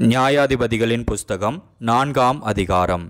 நியாயாதிபதிகளின் புஸ்தகம் 4ஆம் அதிகாரம்.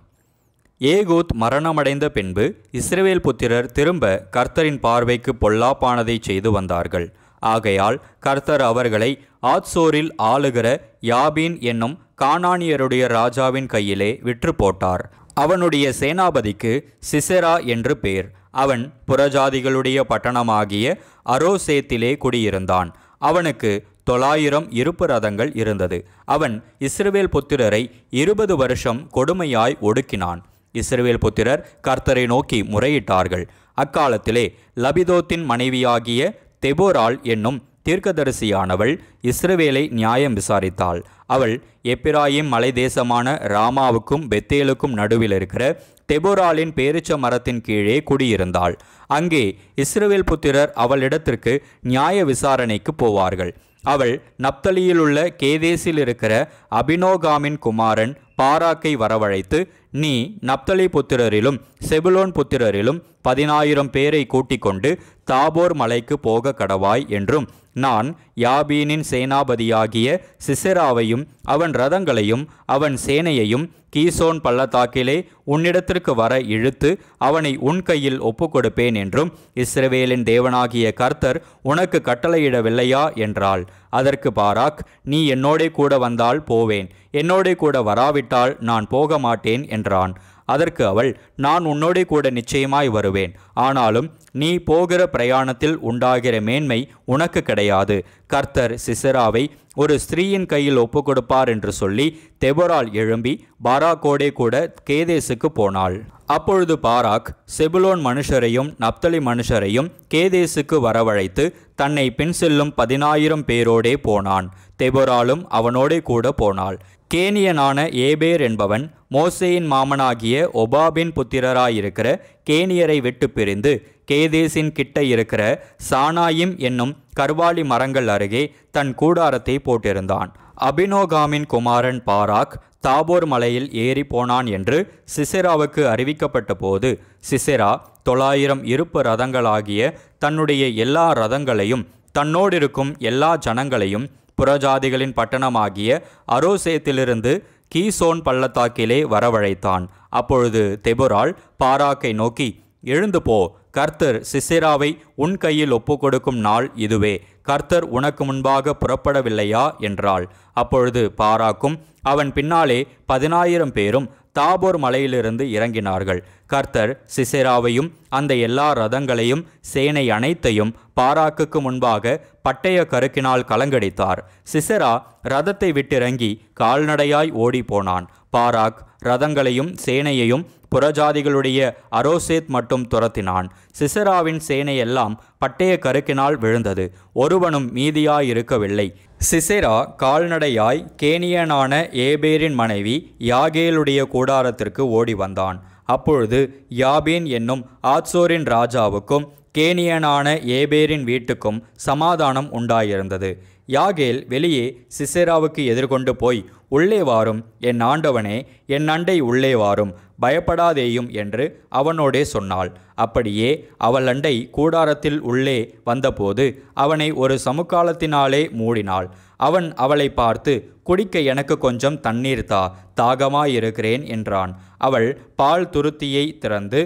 ஏகூத் மரணமடைந்த பின்பு இஸ்ரவேல் புத்திரர் திரும்ப கர்த்தரின் பார்வைக்கு பொல்லாப்பானதை செய்து வந்தார்கள். ஆகையால் கர்த்தர் அவர்களை ஆத்சோரில் ஆளுகிற யாபீன் என்னும் கானானியருடைய ராஜாவின் கையிலே விற்று போட்டார். அவனுடைய சேனாபதிக்கு சிசெரா என்று பேர். அவன் புறஜாதிகளுடைய பட்டணமாகிய அரோசேத்திலே குடியிருந்தான். அவனுக்கு 900 இருப்பு ரதங்கள் இருந்தது. அவன் இஸ்ரவேல் புத்திரரை 20 வருஷம் கொடுமையாய் ஒடுக்கினான். இஸ்ரவேல் புத்திரர் கர்த்தரை நோக்கி முறையிட்டார்கள். அக்காலத்திலே லபிதோத்தின் மனைவியாகிய தெபோராள் என்னும் தீர்க்கதரிசியானவள் இஸ்ரவேலை நியாயம் விசாரித்தாள். அவள் எப்பிராயிம் மலை தேசமான ராமாவுக்கும் பெத்தேலுக்கும் நடுவில் இருக்கிற தெபோராளின் பேரிச்ச மரத்தின் கீழே குடியிருந்தாள். அங்கே இஸ்ரவேல் புத்திரர் அவளிடத்திற்கு நியாய விசாரணைக்கு போவார்கள். அவள் நப்தலியிலுள்ள கேதேசில் இருக்கிற அபினோகாமின் குமாரன் பாராக்கை வரவழைத்து, நீ நப்தலி புத்திரரிலும் செபுலோன் புத்திரரிலும் 10,000 பேரை கூட்டிக் கொண்டு தாபோர் மலைக்கு போக கடவாய் என்றும், நான் யாபீனின் சேனாபதியாகிய சிசெராவையும் அவன் ரதங்களையும் அவன் சேனையையும் கீசோன் பள்ளத்தாக்கிலே உன்னிடத்திற்கு வர இழுத்து அவனை உன் கையில் ஒப்புக்கொடுப்பேன் என்றும் இஸ்ரவேலின் தேவனாகிய கர்த்தர் உனக்கு கட்டளையிடவில்லையா என்றாள். அதற்கு பாராக், நீ என்னோடே கூட வந்தால் போவேன், என்னோடே கூட வராவிட்டால் நான் போக மாட்டேன் என்றான். அதற்கு அவள், நான் உன்னோடே கூட நிச்சயமாய் வருவேன், ஆனாலும் நீ போகிற பிரயாணத்தில் உண்டாகிற மேன்மை உனக்கு கிடையாது. கர்த்தர் சிசெராவை ஒரு ஸ்திரீயின் கையில் ஒப்புக்கொடுப்பார் என்று சொல்லி தெபோராள் எழும்பி பாராக்கோடே கூட கேதேசுக்கு போனாள். அப்பொழுது பாராக் செபுலோன் மனுஷரையும் நப்தலி மனுஷரையும் கேதேசுக்கு வரவழைத்து தன்னை பின் செல்லும் 10,000 பேரோடே போனான். தெபோராளும் அவனோடே கூட போனாள். கேனியனான ஏபேர் என்பவன் மோசேயின் மாமனாகிய ஒபாபின் புத்திரராயிருக்கிற கேனியரை விட்டு பிரிந்து கேதேசின் கிட்ட இருக்கிற சானாயிம் என்னும் கர்வாலி மரங்கள் அருகே தன் கூடாரத்தை போட்டிருந்தான். அபினோகாமின் குமாரன் பாராக் தாபோர் மலையில் ஏறி போனான் என்று சிசெராவுக்கு அறிவிக்கப்பட்ட போது, சிசெரா 900 இருப்பு ரதங்களாகிய தன்னுடைய எல்லா ரதங்களையும் தன்னோடிருக்கும் எல்லா ஜனங்களையும் புறஜாதிகளின் பட்டணமாகிய அரோசேத்திலிருந்து கீசோன் பள்ளத்தாக்கிலே வரவழைத்தான். அப்பொழுது தெபோராள் பாராக்கை நோக்கி, எழுந்து போ, கர்த்தர் சிசெராவை உன் கையில் ஒப்புக்கொடுக்கும் நாள் இதுவே, கர்த்தர் உனக்கு முன்பாக புறப்படவில்லையா என்றாள். அப்பொழுது பாராக்கும் அவன் பின்னாலே 10,000 பேரும் தாபோர் மலையிலிருந்து இறங்கினார்கள். கர்த்தர் சிசெராவையும் அந்த எல்லா ரதங்களையும் சேனை அனைத்தையும் பாராக்குக்கு முன்பாக பட்டய கருக்கினால் கலங்கடித்தார். சிசெரா ரதத்தை விட்டிறங்கி கால்நடையாய் ஓடி போனான். பாராக் ரதங்களையும் சேனையையும் புறஜாதிகளுடைய அரோசேத் மட்டும் துரத்தினான். சிசெராவின் சேனையெல்லாம் பட்டய கருக்கினால் விழுந்தது, ஒருவனும் மீதியாயிருக்கவில்லை. சிசெரா கால்நடையாய் கேனியனான ஏபேரின் மனைவி யாகேலுடைய கூடாரத்திற்கு ஓடி வந்தான். அப்பொழுது யாபீன் என்னும் ஆத்சோரின் ராஜாவுக்கும் கேனியனான ஏபேரின் வீட்டுக்கும் சமாதானம் உண்டாயிருந்தது. யாகேல் வெளியே சிசெராவுக்கு எதிர்கொண்டு போய், உள்ளே வாரும் என் ஆண்டவனே, என் அண்டை உள்ளே வாரும், பயப்படாதேயும் என்று அவனோடே சொன்னாள். அப்படியே அவள் அண்டை கூடாரத்தில் உள்ளே வந்தபோது அவனை ஒரு சமுக்காலத்தினாலே மூடினாள். அவன் அவளை பார்த்து, குடிக்க எனக்கு கொஞ்சம் தண்ணீர் தா, தாகமாயிருக்கிறேன் என்றான். அவள் பால் துருத்தியை திறந்து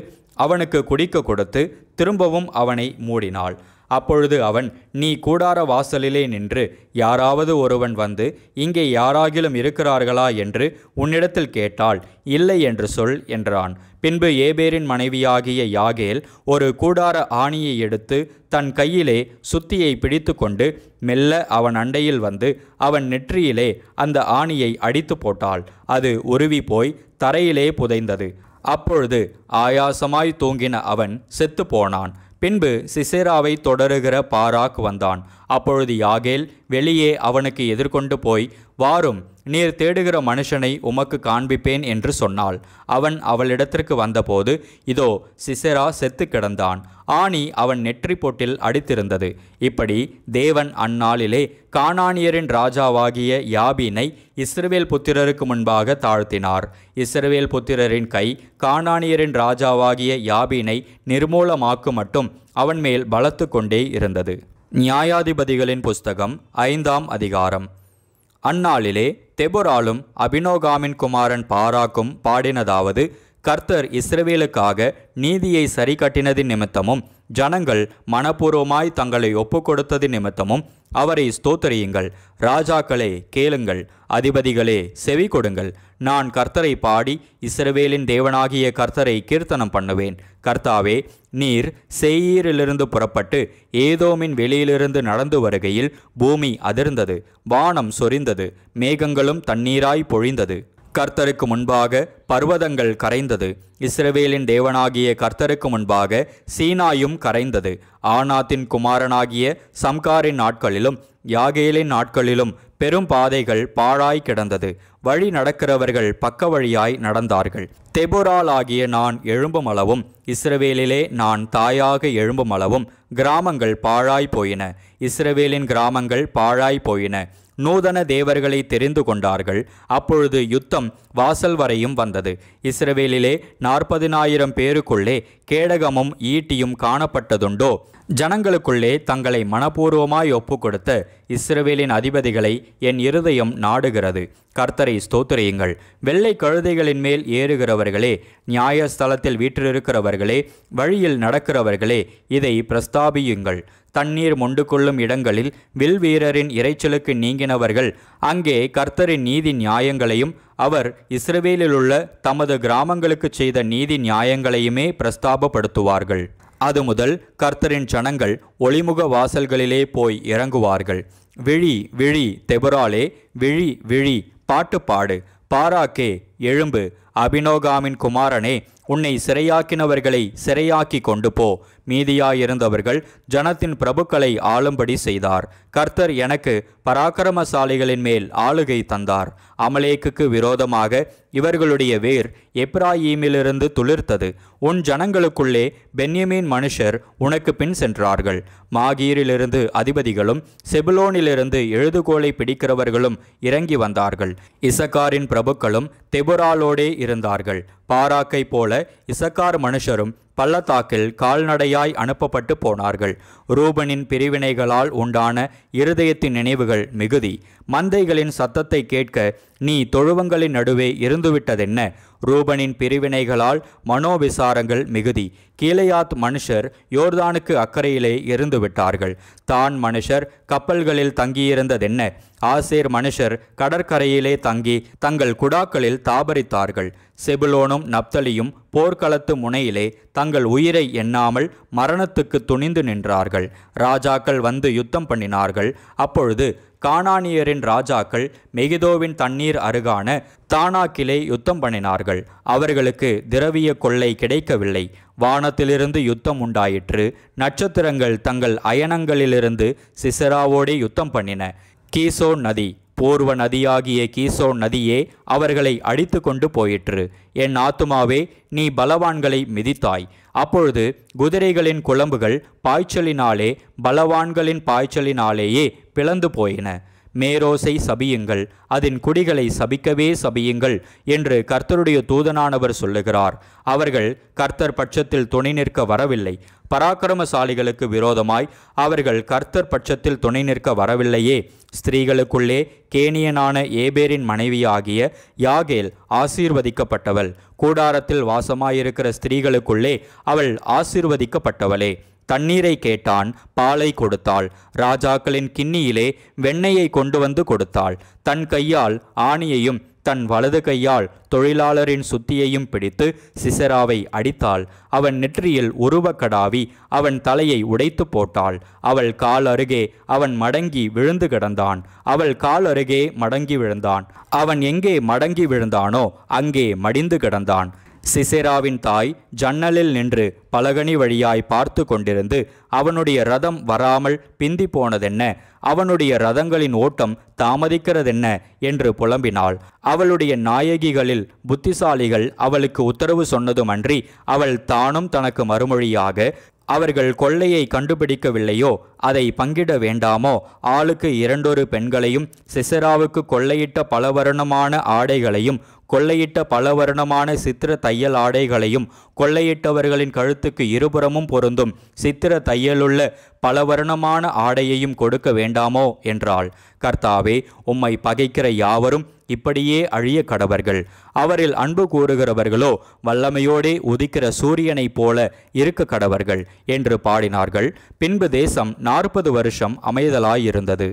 அவனுக்கு குடிக்க கொடுத்து திரும்பவும் அவனை மூடினாள். அப்பொழுது அவன், நீ கூடார வாசலிலே நின்று யாராவது ஒருவன் வந்து இங்கே யாராகிலும் இருக்கிறார்களா என்று உன்னிடத்தில் கேட்டால், இல்லை என்று சொல் என்றான். பின்பு ஏபேரின் மனைவியாகிய யாகேல் ஒரு கூடார ஆணியை எடுத்து தன் கையிலே சுத்தியை பிடித்து கொண்டு மெல்ல அவன் அண்டையில் வந்து அவன் நெற்றியிலே அந்த ஆணியை அடித்து போட்டாள். அது உருவி போய் தரையிலே புதைந்தது. அப்பொழுது ஆயாசமாய் தூங்கின அவன் செத்து போனான். பின்பு சிசெராவை தொடருகிற பாராக் வந்தான். அப்பொழுது யாகேல் வெளியே அவனுக்கு எதிர்கொண்டு போய், வாரும், நீர் தேடுகிற மனுஷனை உமக்கு காண்பிப்பேன் என்று சொன்னாள். அவன் அவளிடத்திற்கு வந்தபோது, இதோ சிசெரா செத்து கிடந்தான், ஆணி அவன் நெற்றி பொட்டில் அடித்திருந்தது. இப்படி தேவன் அந்நாளிலே கானானியரின் ராஜாவாகிய யாபீனை இஸ்ரவேல் புத்திரருக்கு முன்பாக தாழ்த்தினார். இஸ்ரவேல் புத்திரரின் கை கானானியரின் ராஜாவாகிய யாபீனை நிர்மூலமாக்கு மட்டும் அவன் மேல் பலத்து கொண்டே இருந்தது. நியாயாதிபதிகளின் புஸ்தகம் 5ஆம் அதிகாரம். அந்நாளிலே தெபொராலும் அபினோகாமின் குமாரன் பாராக்கும் பாடினதாவது, கர்த்தர் இஸ்ரவேலுக்காக நீதியை சரி கட்டினதின் நிமித்தமும் ஜனங்கள் மனப்பூர்வமாய் தங்களை ஒப்புக்கொடுத்ததின் நிமித்தமும் அவரை ஸ்தோத்திரியுங்கள். ராஜாக்களே கேளுங்கள், அதிபதிகளே செவி கொடுங்கள். நான் கர்த்தரை பாடி இஸ்ரவேலின் தேவனாகிய கர்த்தரை கீர்த்தனம் பண்ணுவேன். கர்த்தாவே, நீர் சேயீரிலிருந்து புறப்பட்டு ஏதோமின் வெளியிலிருந்து நடந்து வருகையில் பூமி அதிர்ந்தது, வானம் சொரிந்தது, மேகங்களும் தண்ணீராய் பொழிந்தது. கர்த்தருக்கு முன்பாக பர்வதங்கள் கரைந்தது. இஸ்ரவேலின் தேவனாகிய கர்த்தருக்கு முன்பாக சீனாயும் கரைந்தது. ஆனாத்தின் குமாரனாகிய சம்காரின் நாட்களிலும் யாகேலின் நாட்களிலும் பெரும் பாதைகள் பாழாய் கிடந்தது. வழி நடக்கிறவர்கள் பக்க வழியாய் நடந்தார்கள். தெபொரால் ஆகிய நான் எழும்பும் அளவும் இஸ்ரவேலிலே நான் தாயாக எழும்பும் அளவும் கிராமங்கள் பாழாய் போயின. இஸ்ரவேலின் கிராமங்கள் பாழாய் போயின. நூதன தேவர்களை தெரிந்து கொண்டார்கள். அப்பொழுது யுத்தம் வாசல் வரையும் வந்தது. இஸ்ரவேலிலே 40,000 பேருக்குள்ளே கேடகமும் ஈட்டியும் காணப்பட்டதுண்டோ? ஜனங்களுக்குள்ளே தங்களை மனப்பூர்வமாய் ஒப்பு கொடுத்த இஸ்ரவேலின் அதிபதிகளை என் இருதயம் நாடுகிறது. கர்த்தரை ஸ்தோத்திரியுங்கள். வெள்ளை கழுதைகளின் மேல் ஏறுகிறவர்களே, நியாயஸ்தலத்தில் வீற்றிருக்கிறவர்களே, வழியில் நடக்கிறவர்களே, இதை பிரஸ்தாபியுங்கள். தண்ணீர் மொண்டு கொள்ளும் இடங்களில் வில் வீரரின் இறைச்சலுக்கு நீங்கினவர்கள் அங்கே கர்த்தரின் நீதி நியாயங்களையும் அவர் இஸ்ரவேலிலுள்ள தமது கிராமங்களுக்கு செய்த நீதி நியாயங்களையுமே பிரஸ்தாபப்படுத்துவார்கள். அது முதல் கர்த்தரின் ஜனங்கள் ஒளிமுக வாசல்களிலே போய் இறங்குவார்கள். விழி விழி தெபொராலே, விழி விழி, பாட்டு பாடு. பாராக்கே எழும்பு. அபினோகாமின் குமாரனே, உன்னை சிறையாக்கினவர்களை சிறையாக்கி கொண்டு போ. மீதியாயிருந்தவர்கள் ஜனத்தின் பிரபுக்களை ஆளும்படி செய்தார். கர்த்தர் எனக்கு பராக்கிரமசாலிகளின் மேல் ஆளுகை தந்தார். அமலேக்குக்கு விரோதமாக இவர்களுடைய வேர் எப்ராயீமிலிருந்து துளிர்த்தது. உன் ஜனங்களுக்குள்ளே பென்யமீன் மனுஷர் உனக்கு பின் சென்றார்கள். மாகீரிலிருந்து அதிபதிகளும் செபுலோனிலிருந்து எழுதுகோலை பிடிக்கிறவர்களும் இறங்கி வந்தார்கள். இசக்காரின் பிரபுக்களும் தெபொராலோடே இருந்தார்கள். பாராக்கை போல இசக்கார் மனுஷரும் பள்ளத்தாக்கில் கால்நடையாய் அனுப்பப்பட்டு போனார்கள். ரூபனின் பிரிவினைகளால் உண்டான இருதயத்தின் நினைவுகள் மிகுதி. மந்தைகளின் சத்தத்தை கேட்க நீ தொழுவங்களின் நடுவே இருந்துவிட்டதென்ன? ரூபனின் பிரிவினைகளால் மனோவிசாரங்கள் மிகுதி. கீலேயாத் மனுஷர் யோர்தானுக்கு அக்கறையிலே இருந்து விட்டார்கள். தான் மனுஷர் கப்பல்களில் தங்கியிருந்ததென்ன? ஆசேர் மனுஷர் கடற்கரையிலே தங்கி தங்கள் குடாக்களில் தாபரித்தார்கள். செபுலோனும் நப்தலியும் போர்க்களத்து முனையிலே தங்கள் உயிரை எண்ணாமல் மரணத்துக்கு துணிந்து நின்றார்கள். ராஜாக்கள் வந்து யுத்தம் பண்ணினார்கள். அப்பொழுது கானானியரின் ராஜாக்கள் மெகிதோவின் தண்ணீர் அருகான தானாக்கிலே யுத்தம் பண்ணினார்கள். அவர்களுக்கு திரவிய கொள்ளை கிடைக்கவில்லை. வானத்திலிருந்து யுத்தம் உண்டாயிற்று. நட்சத்திரங்கள் தங்கள் அயனங்களிலிருந்து சிசராவோடே யுத்தம் பண்ணின. கீசோன் நதி, பூர்வ நதியாகிய கீசோன் நதியே அவர்களை அடித்து கொண்டு போயிற்று. என் ஆத்துமாவே, நீ பலவான்களை மிதித்தாய். அப்பொழுது குதிரைகளின் குளம்புகள் பாய்ச்சலினாலே பலவான்களின் பாய்ச்சலினாலேயே பிளந்து போயின. மேரோசை சபியுங்கள், அதன் குடிகளை சபிக்கவே சபியுங்கள் என்று கர்த்தருடைய தூதனானவர் சொல்லுகிறார். அவர்கள் கர்த்தர் பட்சத்தில் துணை நிற்க வரவில்லை. பராக்கிரமசாலிகளுக்கு விரோதமாய் அவர்கள் கர்த்தர் பட்சத்தில் துணை நிற்க வரவில்லையே. ஸ்திரீகளுக்குள்ளே கேனியனான ஏபேரின் மனைவியாகிய யாகேல் ஆசீர்வதிக்கப்பட்டவள். கூடாரத்தில் வாசமாயிருக்கிற ஸ்திரீகளுக்குள்ளே அவள் ஆசீர்வதிக்கப்பட்டவளே. தண்ணீரை கேட்டான், பாலை கொடுத்தாள். ராஜாக்களின் கிண்ணியிலே வெண்ணெயை கொண்டு வந்து கொடுத்தாள். தன் கையால் ஆணியையும் தன் வலது கையால் தொழிலாளரின் சுத்தியையும் பிடித்து சிசராவை அடித்தாள். அவன் நெற்றியில் உருவக்கடாவி அவன் தலையை உடைத்து போட்டாள். அவள் கால் அருகே அவன் மடங்கி விழுந்து கிடந்தான். அவள் கால் அருகே மடங்கி விழுந்தான். அவன் எங்கே மடங்கி விழுந்தானோ அங்கே மடிந்து கிடந்தான். சிசெராவின் தாய் ஜன்னலில் நின்று பலகனி வழியாய் பார்த்து கொண்டிருந்து, அவனுடைய ரதம் வராமல் பிந்தி போனதென்ன, அவனுடைய ரதங்களின் ஓட்டம் தாமதிக்கிறதென்ன என்று புலம்பினாள். அவளுடைய நாயகிகளில் புத்திசாலிகள் அவளுக்கு உத்தரவு சொன்னதுமன்றி அவள் தானும் தனக்கு மறுமொழியாக, அவர்கள் கொள்ளையை கண்டுபிடிக்கவில்லையோ, அதை பங்கிட வேண்டாமோ? ஆளுக்கு 2 பெண்களையும் சிசெராவுக்கு கொள்ளையிட்ட பலவர்ணமான ஆடைகளையும் கொள்ளையிட்ட பலவர்ணமான சித்திர தையல் ஆடைகளையும் கொள்ளையிட்டவர்களின் கழுத்துக்கு இருபுறமும் பொருந்தும் சித்திர தையலுள்ள பலவர்ணமான ஆடையையும் கொடுக்க வேண்டாமோ என்றாள். கர்த்தாவே, உம்மை பகைக்கிற யாவரும் இப்படியே அழிய கடவர்கள். அவரில் அன்பு கூறுகிறவர்களோ வல்லமையோடே உதிக்கிற சூரியனைப் போல இருக்க கடவர்கள் என்று பாடினார்கள். பின்பு தேசம் 40 வருஷம் அமைதலாயிருந்தது.